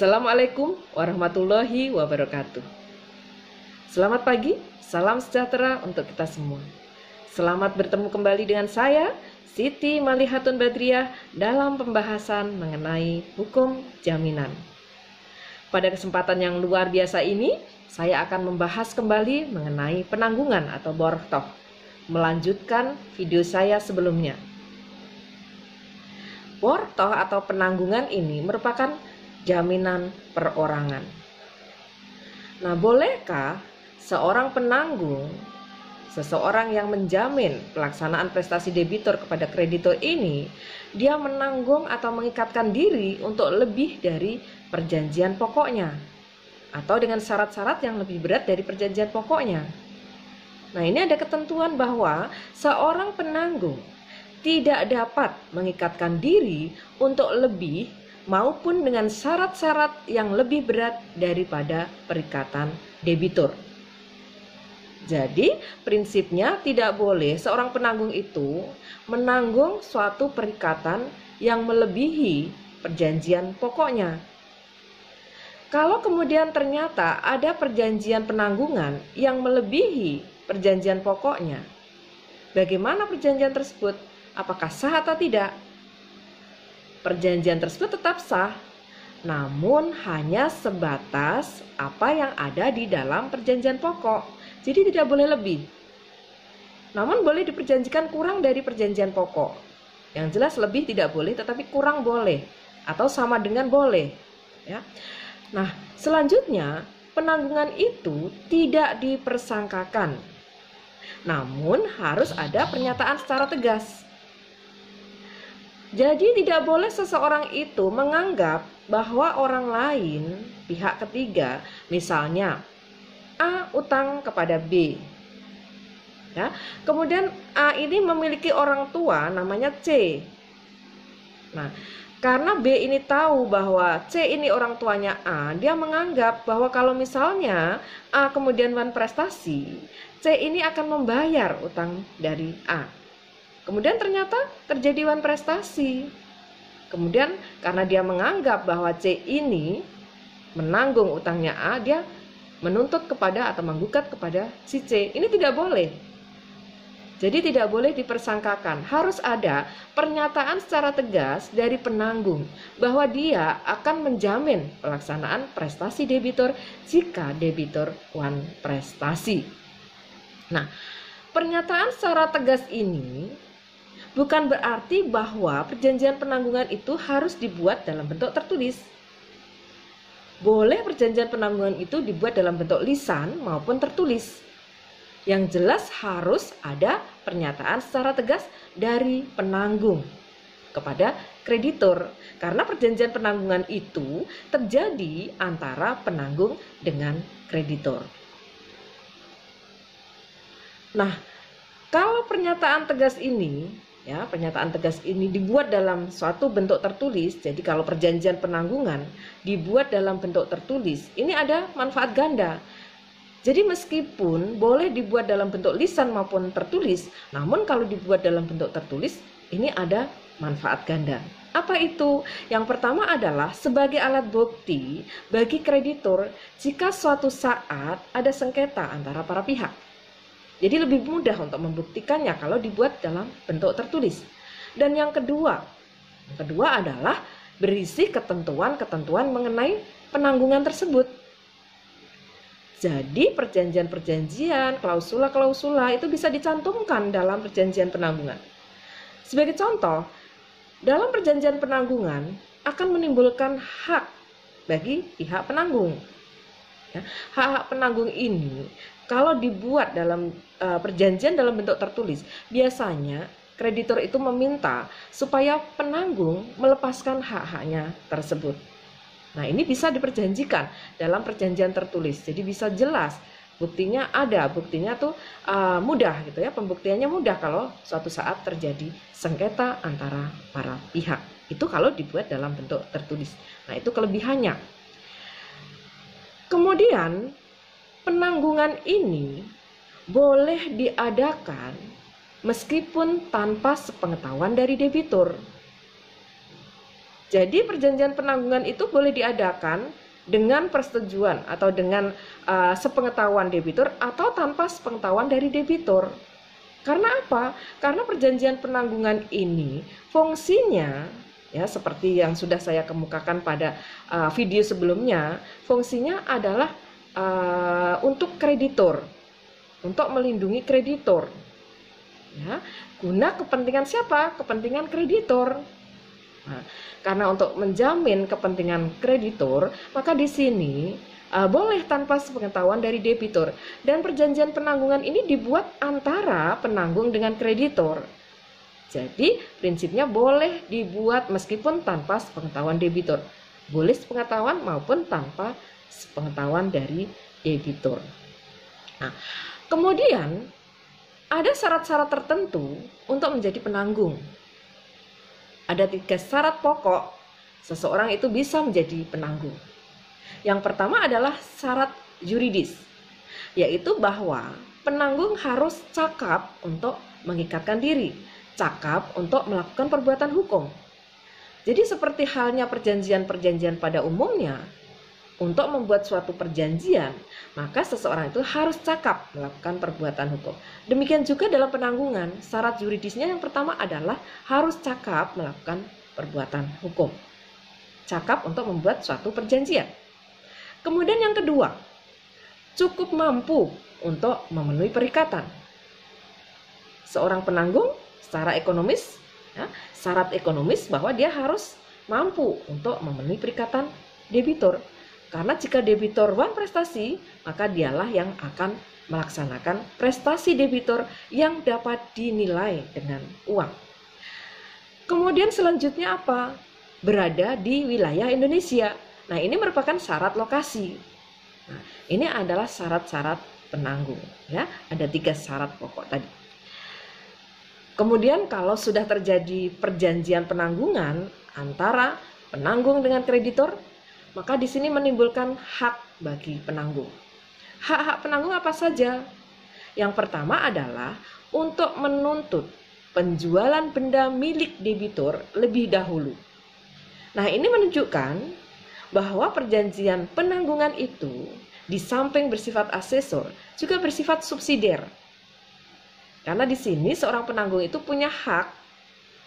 Assalamualaikum warahmatullahi wabarakatuh. Selamat pagi, salam sejahtera untuk kita semua. Selamat bertemu kembali dengan saya, Siti Malihatun Badriah, dalam pembahasan mengenai hukum jaminan. Pada kesempatan yang luar biasa ini, saya akan membahas kembali mengenai penanggungan atau bortoh, melanjutkan video saya sebelumnya. Bortoh atau penanggungan ini merupakan jaminan perorangan. Nah, bolehkah seorang penanggung, seseorang yang menjamin pelaksanaan prestasi debitur kepada kreditur ini, dia menanggung atau mengikatkan diri untuk lebih dari perjanjian pokoknya, atau dengan syarat-syarat yang lebih berat dari perjanjian pokoknya? Nah, ini ada ketentuan bahwa seorang penanggung tidak dapat mengikatkan diri untuk lebih maupun dengan syarat-syarat yang lebih berat daripada perikatan debitur. Jadi, prinsipnya tidak boleh seorang penanggung itu menanggung suatu perikatan yang melebihi perjanjian pokoknya. Kalau kemudian ternyata ada perjanjian penanggungan yang melebihi perjanjian pokoknya, bagaimana perjanjian tersebut? Apakah sah atau tidak? Perjanjian tersebut tetap sah, namun hanya sebatas apa yang ada di dalam perjanjian pokok. Jadi tidak boleh lebih. Namun boleh diperjanjikan kurang dari perjanjian pokok. Yang jelas lebih tidak boleh, tetapi kurang boleh atau sama dengan boleh, ya. Nah, selanjutnya penanggungan itu tidak dipersangkakan. Namun harus ada pernyataan secara tegas. Jadi tidak boleh seseorang itu menganggap bahwa orang lain, pihak ketiga, misalnya A utang kepada B, ya. Kemudian A ini memiliki orang tua namanya C. Nah, karena B ini tahu bahwa C ini orang tuanya A, dia menganggap bahwa kalau misalnya A kemudian prestasi, C ini akan membayar utang dari A. Kemudian ternyata terjadi prestasi. Kemudian karena dia menganggap bahwa C ini menanggung utangnya A, dia menuntut kepada atau menggugat kepada si C. Ini tidak boleh. Jadi tidak boleh dipersangkakan. Harus ada pernyataan secara tegas dari penanggung bahwa dia akan menjamin pelaksanaan prestasi debitur jika debitur prestasi. Nah, pernyataan secara tegas ini bukan berarti bahwa perjanjian penanggungan itu harus dibuat dalam bentuk tertulis. Boleh perjanjian penanggungan itu dibuat dalam bentuk lisan maupun tertulis. Yang jelas harus ada pernyataan secara tegas dari penanggung kepada kreditur. Karena perjanjian penanggungan itu terjadi antara penanggung dengan kreditur. Nah, kalau pernyataan tegas ini dibuat dalam suatu bentuk tertulis. Jadi kalau perjanjian penanggungan dibuat dalam bentuk tertulis, ini ada manfaat ganda. Jadi meskipun boleh dibuat dalam bentuk lisan maupun tertulis, namun kalau dibuat dalam bentuk tertulis, ini ada manfaat ganda. Apa itu? Yang pertama adalah sebagai alat bukti bagi kreditur jika suatu saat ada sengketa antara para pihak. Jadi lebih mudah untuk membuktikannya kalau dibuat dalam bentuk tertulis. Dan yang kedua adalah berisi ketentuan-ketentuan mengenai penanggungan tersebut. Jadi perjanjian-perjanjian, klausula-klausula itu bisa dicantumkan dalam perjanjian penanggungan. Sebagai contoh, dalam perjanjian penanggungan akan menimbulkan hak bagi pihak penanggung. Ya, hak-hak penanggung ini kalau dibuat dalam perjanjian dalam bentuk tertulis, biasanya kreditur itu meminta supaya penanggung melepaskan hak-haknya tersebut. Nah, ini bisa diperjanjikan dalam perjanjian tertulis. Jadi bisa jelas, buktinya ada, buktinya tuh mudah gitu ya, pembuktiannya mudah kalau suatu saat terjadi sengketa antara para pihak. Itu kalau dibuat dalam bentuk tertulis. Nah, itu kelebihannya. Kemudian penanggungan ini boleh diadakan meskipun tanpa sepengetahuan dari debitur. Jadi perjanjian penanggungan itu boleh diadakan dengan persetujuan atau dengan sepengetahuan debitur atau tanpa sepengetahuan dari debitur. Karena apa? Karena perjanjian penanggungan ini fungsinya, ya seperti yang sudah saya kemukakan pada video sebelumnya, fungsinya adalah untuk kreditur, untuk melindungi kreditur, ya, guna kepentingan siapa? Kepentingan kreditur. Nah, karena untuk menjamin kepentingan kreditur, maka di sini boleh tanpa sepengetahuan dari debitur. Dan perjanjian penanggungan ini dibuat antara penanggung dengan kreditur. Jadi prinsipnya boleh dibuat meskipun tanpa sepengetahuan debitur. Boleh sepengetahuan maupun tanpa sepengetahuan dari debitur. Nah, kemudian ada syarat-syarat tertentu untuk menjadi penanggung. Ada 3 syarat pokok seseorang itu bisa menjadi penanggung. Yang pertama adalah syarat yuridis, yaitu bahwa penanggung harus cakap untuk mengikatkan diri, cakap untuk melakukan perbuatan hukum. Jadi seperti halnya perjanjian-perjanjian pada umumnya, untuk membuat suatu perjanjian, maka seseorang itu harus cakap melakukan perbuatan hukum. Demikian juga dalam penanggungan, syarat yuridisnya yang pertama adalah harus cakap melakukan perbuatan hukum. Cakap untuk membuat suatu perjanjian. Kemudian yang kedua, cukup mampu untuk memenuhi perikatan. Seorang penanggung secara ekonomis, ya, syarat ekonomis bahwa dia harus mampu untuk memenuhi perikatan debitur. Karena jika debitur wan prestasi, maka dialah yang akan melaksanakan prestasi debitur yang dapat dinilai dengan uang. Kemudian selanjutnya apa? Berada di wilayah Indonesia. Nah, ini merupakan syarat lokasi. Nah, ini adalah syarat-syarat penanggung, ya. Ada 3 syarat pokok tadi. Kemudian kalau sudah terjadi perjanjian penanggungan antara penanggung dengan kreditur, maka di sini menimbulkan hak bagi penanggung. Hak-hak penanggung apa saja? Yang pertama adalah untuk menuntut penjualan benda milik debitur lebih dahulu. Nah, ini menunjukkan bahwa perjanjian penanggungan itu di samping bersifat asesor juga bersifat subsidiar. Karena di sini seorang penanggung itu punya hak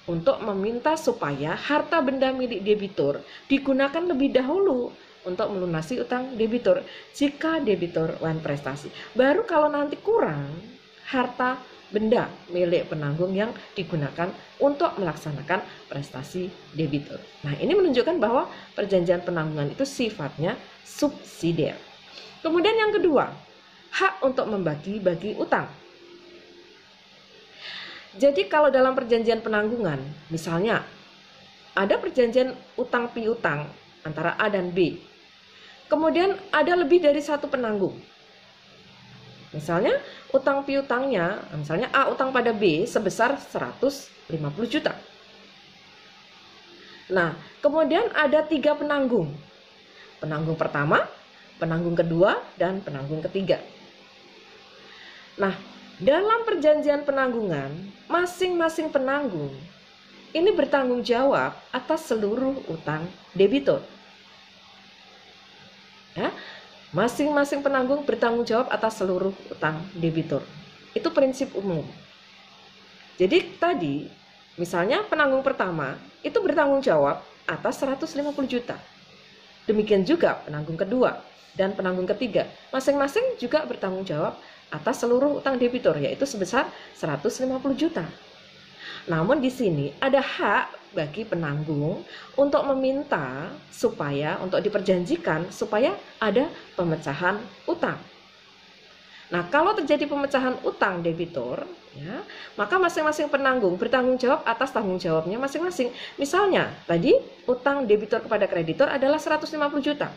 untuk meminta supaya harta benda milik debitur digunakan lebih dahulu untuk melunasi utang debitur jika debitur wan prestasi. Baru kalau nanti kurang harta benda milik penanggung yang digunakan untuk melaksanakan prestasi debitur. Nah, ini menunjukkan bahwa perjanjian penanggungan itu sifatnya subsidiar. Kemudian yang kedua, hak untuk membagi-bagi utang. Jadi kalau dalam perjanjian penanggungan, misalnya ada perjanjian utang piutang antara A dan B. Kemudian ada lebih dari satu penanggung. Misalnya utang piutangnya, misalnya A utang pada B sebesar 150 juta. Nah, kemudian ada 3 penanggung. Penanggung pertama, penanggung kedua, dan penanggung ketiga. Nah, dalam perjanjian penanggungan, masing-masing penanggung ini bertanggung jawab atas seluruh utang debitur. Ya, masing-masing penanggung bertanggung jawab atas seluruh utang debitur. Itu prinsip umum. Jadi tadi, misalnya penanggung pertama itu bertanggung jawab atas 150 juta. Demikian juga penanggung kedua dan penanggung ketiga, masing-masing juga bertanggung jawab atas seluruh utang debitur, yaitu sebesar 150 juta. Namun di sini ada hak bagi penanggung untuk meminta supaya, untuk diperjanjikan supaya ada pemecahan utang. Nah, kalau terjadi pemecahan utang debitur, ya, maka masing-masing penanggung bertanggung jawab atas tanggung jawabnya masing-masing. Misalnya, tadi utang debitur kepada kreditur adalah 150 juta.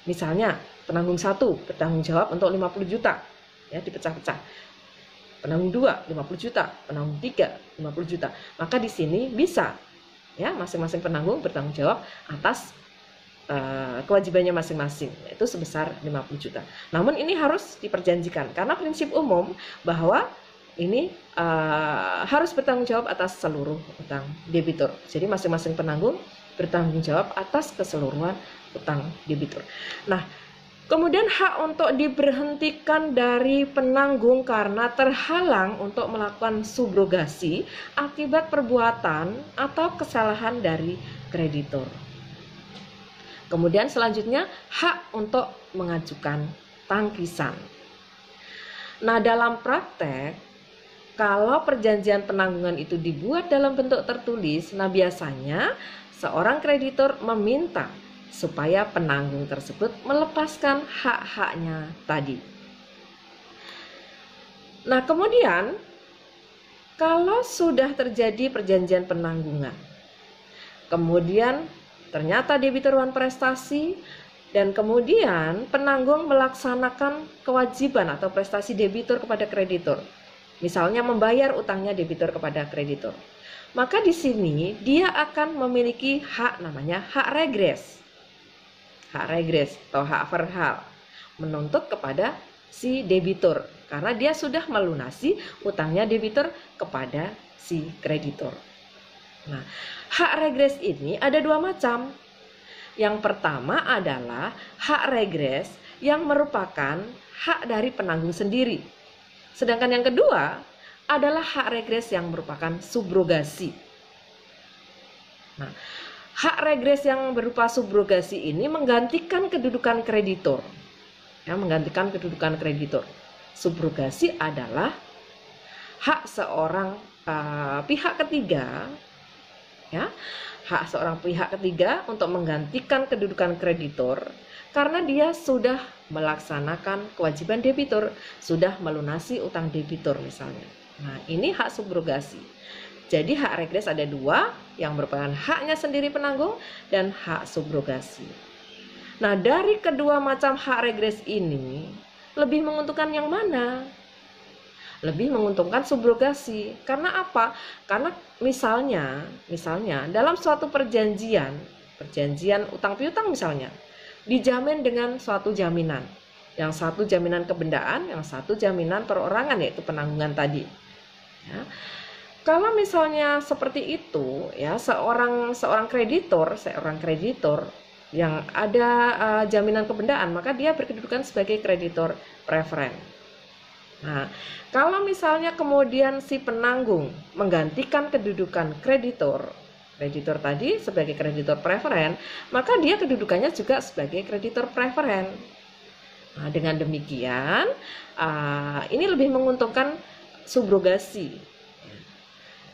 Misalnya, penanggung 1 bertanggung jawab untuk 50 juta. Ya, dipecah-pecah. Penanggung 2 50 juta, penanggung 3 50 juta. Maka di sini bisa, ya, masing-masing penanggung bertanggung jawab atas kewajibannya masing-masing, yaitu sebesar 50 juta. Namun ini harus diperjanjikan karena prinsip umum bahwa ini harus bertanggung jawab atas seluruh utang debitur. Jadi masing-masing penanggung bertanggung jawab atas keseluruhan utang debitur. Nah, kemudian hak untuk diberhentikan dari penanggung karena terhalang untuk melakukan subrogasi akibat perbuatan atau kesalahan dari kreditur. Kemudian selanjutnya hak untuk mengajukan tangkisan. Nah, dalam praktek, kalau perjanjian penanggungan itu dibuat dalam bentuk tertulis, nah biasanya seorang kreditur meminta supaya penanggung tersebut melepaskan hak-haknya tadi. Nah, kemudian kalau sudah terjadi perjanjian penanggungan, kemudian ternyata debitur wan prestasi, dan kemudian penanggung melaksanakan kewajiban atau prestasi debitur kepada kreditur, misalnya membayar utangnya debitur kepada kreditur, maka di sini dia akan memiliki hak namanya hak regres. Hak regres atau hak verhal, menuntut kepada si debitur karena dia sudah melunasi utangnya debitur kepada si kreditur. Nah, hak regres ini ada dua macam. Yang pertama adalah hak regres yang merupakan hak dari penanggung sendiri. Sedangkan yang kedua adalah hak regres yang merupakan subrogasi. Nah, hak regres yang berupa subrogasi ini menggantikan kedudukan kreditur. Ya, menggantikan kedudukan kreditur. Subrogasi adalah hak seorang pihak ketiga, ya, hak seorang pihak ketiga untuk menggantikan kedudukan kreditur karena dia sudah melaksanakan kewajiban debitur, sudah melunasi utang debitur misalnya. Nah, ini hak subrogasi. Jadi hak regres ada dua, yang merupakan haknya sendiri penanggung dan hak subrogasi. Nah, dari kedua macam hak regres ini, lebih menguntungkan yang mana? Lebih menguntungkan subrogasi. Karena apa? Karena misalnya dalam suatu perjanjian utang piutang misalnya, dijamin dengan suatu jaminan. Yang satu jaminan kebendaan, yang satu jaminan perorangan, yaitu penanggungan tadi. Ya. Kalau misalnya seperti itu, ya, seorang kreditor yang ada jaminan kebendaan, maka dia berkedudukan sebagai kreditor preferen. Nah, kalau misalnya kemudian si penanggung menggantikan kedudukan kreditor tadi sebagai kreditor preferen, maka dia kedudukannya juga sebagai kreditor preferen. Nah, dengan demikian, ini lebih menguntungkan subrogasi.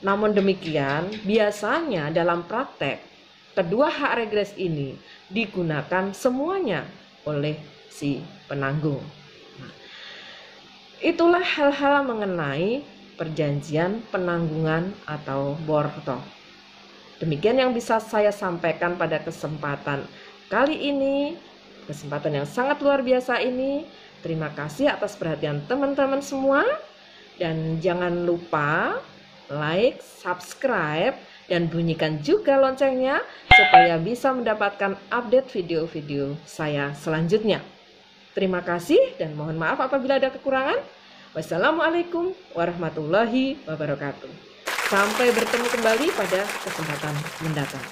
Namun demikian, biasanya dalam praktek, kedua hak regres ini digunakan semuanya oleh si penanggung. Itulah hal-hal mengenai perjanjian penanggungan atau borto. Demikian yang bisa saya sampaikan pada kesempatan kali ini, kesempatan yang sangat luar biasa ini. Terima kasih atas perhatian teman-teman semua, dan jangan lupa like, subscribe, dan bunyikan juga loncengnya supaya bisa mendapatkan update video-video saya selanjutnya. Terima kasih dan mohon maaf apabila ada kekurangan. Wassalamualaikum warahmatullahi wabarakatuh. Sampai bertemu kembali pada kesempatan mendatang.